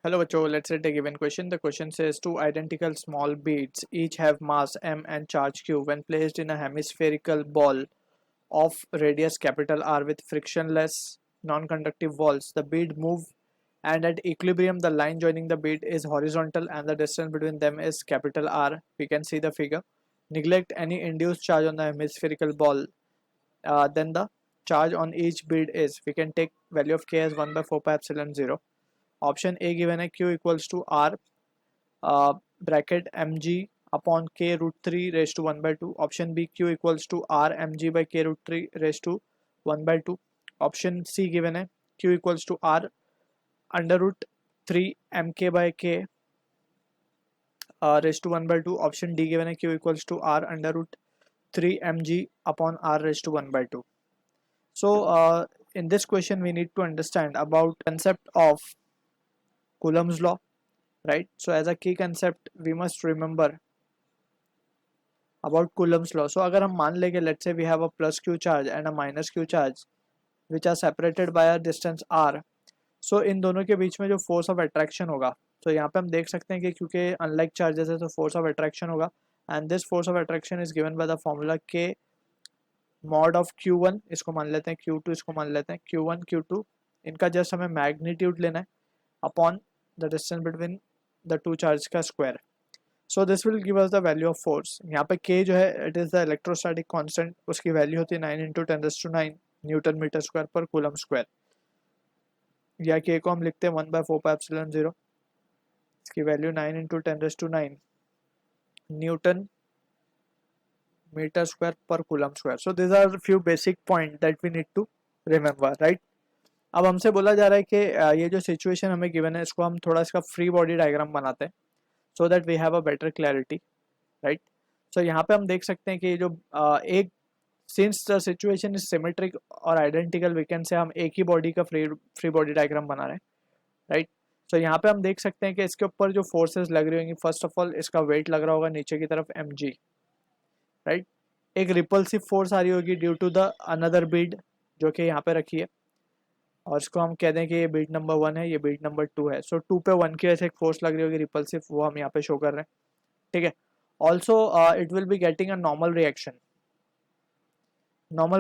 Hello बच्चों, let's take a given question. The question says two identical small beads each have mass m and charge q. When placed in a hemispherical ball of radius capital R with frictionless non-conductive walls, the bead move and at equilibrium the line joining the bead is horizontal and the distance between them is capital R. We can see the figure. Neglect any induced charge on the hemispherical ball. Then the charge on each bead is, we can take value of k as 1 by 4 pi epsilon 0. Option A given है Q equals to R bracket mg upon k root 3 raised to 1 by 2. Option B Q equals to R mg by k root 3 raised to 1 by 2. Option C given है Q equals to R under root 3 mk by k raised to 1 by 2. Option D given है Q equals to R under root 3 mg upon R raised to 1 by 2. So in this question we need to understand about concept of Coulomb's law, right? So as a key concept we must remember about Coulomb's law. So अगर हम मान लेंगे let's say we have a plus q charge and a minus q charge which are separated by a distance r. So इन दोनों के बीच में जो force of attraction होगा, तो यहाँ पे हम देख सकते हैं कि क्योंकि unlike charges है तो force of attraction होगा and this force of attraction is given by the formula k mod of q1, इसको मान लेते हैं q2, इसको मान लेते हैं q1 q2, इनका जस्ट हमें मैग्नीट्यूड लेना है upon the distance between the two charge का square. So this will give us the value of force. यहाँ पे k जो है it is the electrostatic constant, उसकी वैल्यू होती है 9 × 10⁹ न्यूटन मीटर स्क्वायर पर कूलम स्क्वायर. या k को हम लिखते हैं 1 by 4 pi epsilon 0, इसकी वैल्यू 9 × 10⁹ न्यूटन मीटर स्क्वायर पर coulomb square. So this are few basic point that we need to remember, right. अब हमसे बोला जा रहा है कि ये जो सिचुएशन हमें गिवन है इसको हम थोड़ा इसका फ्री बॉडी डायग्राम बनाते हैं so that we have a better clarity, right. So यहाँ पे हम देख सकते हैं कि ये जो एक since the situation is symmetric और आइडेंटिकल, वी कैन से हम एक ही बॉडी का फ्री बॉडी डायग्राम बना रहे हैं, राइट. सो यहाँ पे हम देख सकते हैं कि इसके ऊपर जो फोर्सेस लग रही होंगी, फर्स्ट ऑफ ऑल इसका वेट लग रहा होगा नीचे की तरफ mg, राइट. एक रिपल्सिव फोर्स आ रही होगी due to the another bead जो कि यहाँ पे रखी है और इसको हम कह दें कि ये बीट नंबर 1 है, ये बीट नंबर 2 है. सो 2 पे 1 की वजह से एक फोर्स लग रही होगी रिपल्सिव, वो हम यहाँ पे शो कर रहे हैं, ठीक है. Also it will be getting a normal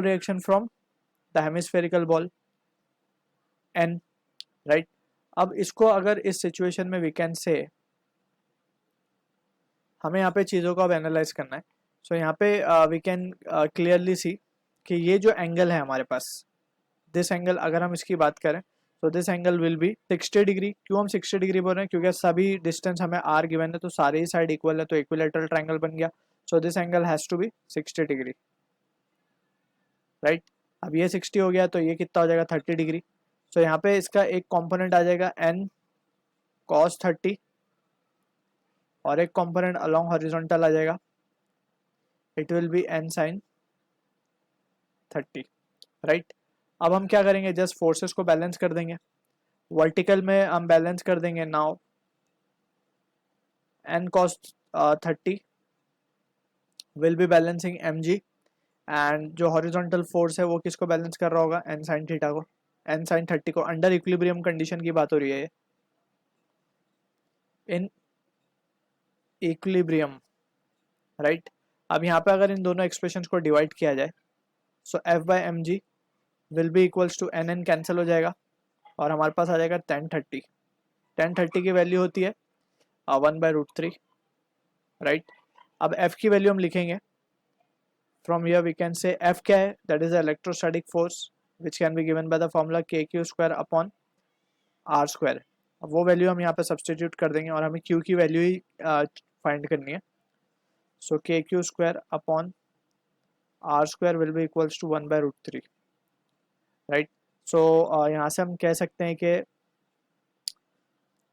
reaction from the hemispherical ball n, right. अब इसको अगर इस सिचुएशन में वी कैन से, हमें यहाँ पे चीज़ों को अब एनालाइज करना है. सो यहाँ पे वी कैन क्लियरली सी कि ये जो एंगल है हमारे पास, दिस एंगल अगर हम इसकी बात करें तो this angle will be 60 degree. क्यों हम 60 डिग्री बोल रहे हैं? क्योंकि सभी डिस्टेंस हमें r गिवन है तो सारे ही साइड इक्वल है तो इक्विलेटरल ट्रायंगल बन गया. So this angle has to be 60 degree, right. अब ये 60 हो गया तो ये कितना हो जाएगा 30 डिग्री. सो यहाँ पे इसका एक कॉम्पोनेंट आ जाएगा n cos 30 और एक कॉम्पोनेंट अलोंग हॉरिजॉन्टल आ जाएगा, it will be n sin 30, right. अब हम क्या करेंगे, जस्ट फोर्सेस को बैलेंस कर देंगे. वर्टिकल में हम बैलेंस कर देंगे now n cos 30 will be balancing mg and जो हॉरिजॉन्टल फोर्स है वो किसको बैलेंस कर रहा होगा, n sin थीटा को, n sin 30 को. अंडर इक्विलिब्रियम कंडीशन की बात हो रही है ये, इन इक्विलिब्रियम, राइट. अब यहाँ पे अगर इन दोनों एक्सप्रेशंस को डिवाइड किया जाए so f by mg will be equals to n cancel हो जाएगा और हमारे पास आ जाएगा tan 30 की वैल्यू होती है 1/√3, राइट. अब f की वैल्यू हम लिखेंगे from here we can say f क्या है, that is the electrostatic force which can be given by the formula kq square upon r square. अब वो वैल्यू हम यहाँ पे सब्सटीट्यूट कर देंगे और हमें q की वैल्यू ही फाइंड करनी है. So kq square upon r square will be equals to 1/√3, right. So यहाँ से हम कह सकते हैं कि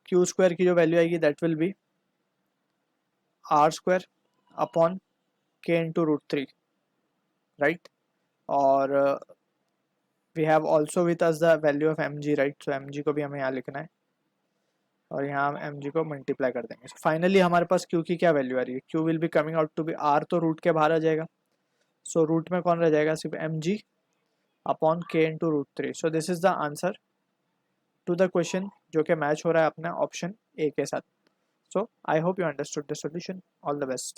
q स्क्वायर की जो वैल्यू आएगी that will be r square upon k into √3, right. और we have also with us the value of mg, right. So mg को भी हमें यहाँ लिखना है और यहाँ हम mg को मल्टीप्लाई कर देंगे. फाइनली हमारे पास q की क्या वैल्यू आ रही है, q will be coming out to be r, तो रूट के बाहर आ जाएगा. सो रूट में कौन रह जाएगा, सिर्फ mg upon k into √3. So this is the answer to the question जो कि मैच हो रहा है अपना ऑप्शन ए के साथ. So I hope you understood the solution. All the best.